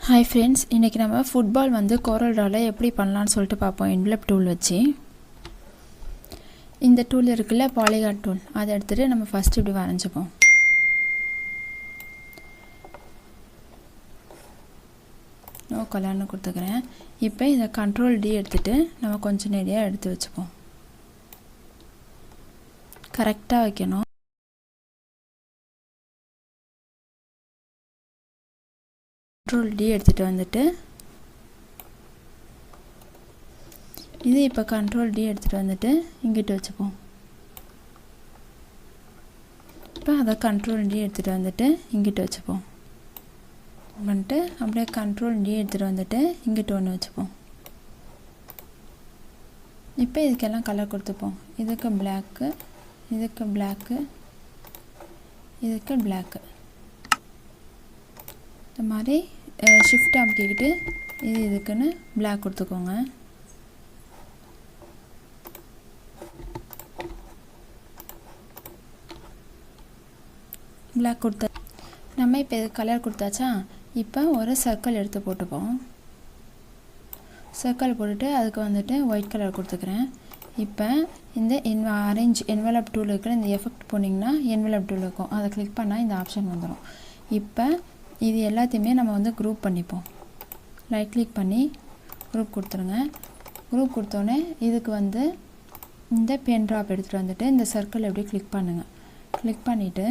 Hi friends, இன்னைக்கு நம்ம football வந்து Coreldraw எப்படி பண்ணலாம்னு சொல்லிட்டு பாப்போம். envelope tool வச்சு. இந்த tool இருக்குல்ல polygon tool. அதை எடுத்துட்டு நம்ம first இப்படி வரைஞ்சுப்போம். நோ கலர்னு கொடுத்துக்கிறேன். இப்போ இத Ctrl D எடுத்துட்டு நம்ம கொஞ்சம் நேரியா எடுத்து வச்சுப்போம். கரெக்ட்டா வைக்கணும். Ctrl D எடுத்துட்டு வந்துட்டு இது இப்ப Ctrl D எடுத்துட்டு வந்துட்டு இங்கிட்டு வச்சுப்போம். இப்போ அத Ctrl D எடுத்துட்டு வந்துட்டு இங்கிட்டு வச்சுப்போம். வந்துட்டு அப்படியே Ctrl D எடுத்துட்டு வந்துட்டு இங்கிட்டு ஒன்னு வச்சுப்போம். இப்போ இதுக்கெல்லாம் கலர் கொடுத்துப்போம். இதுக்கு black, இதுக்கு black, இதுக்கு black. இந்த மாதிரி ஷிஃப்ட் அமுக்கிட்டு இதுக்குன்னு black கொடுத்துக்கோங்க. black கொடுத்தா நம்ம இப்போ இது கலர் கொடுத்தாச்சா? இப்போ ஒரு சர்க்கிள் எடுத்து போட்டுப்போம். சர்க்கிள் போட்டுட்டு அதுக்கு வந்துட்டு ஒயிட் கலர் கொடுத்துக்கிறேன். இப்போ இந்த அரேஞ்ச் envelope tool இருக்கிற இந்த எஃபெக்ட் போனீங்கன்னா envelope tool இருக்கும். அதை கிளிக் பண்ணால் இந்த ஆப்ஷன் வந்துடும். இப்போ இது எல்லாத்தையுமே நம்ம வந்து குரூப் பண்ணிப்போம். ரைட் கிளிக் பண்ணி குரூப் கொடுத்துருங்க. குரூப் கொடுத்தோன்னே இதுக்கு வந்து இந்த பென் ட்ராப் எடுத்துகிட்டு வந்துட்டு இந்த சர்க்கிள் எப்படி கிளிக் பண்ணுங்கள். கிளிக் பண்ணிவிட்டு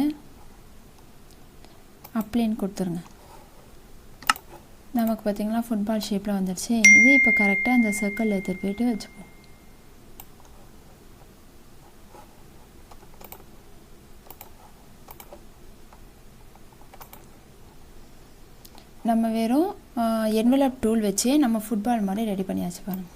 அப்ளைன்னு கொடுத்துருங்க. நமக்கு பார்த்திங்களா ஃபுட்பால் ஷேப்பில் வந்துடுச்சு. இது இப்போ கரெக்டாக இந்த சர்க்கிள் எடுத்துகிட்டு போயிட்டு வச்சுப்போம். நம்ம வெறும் envelope tool வச்சு நம்ம ஃபுட்பால் மாதிரி ரெடி பண்ணியாச்சு பாருங்க.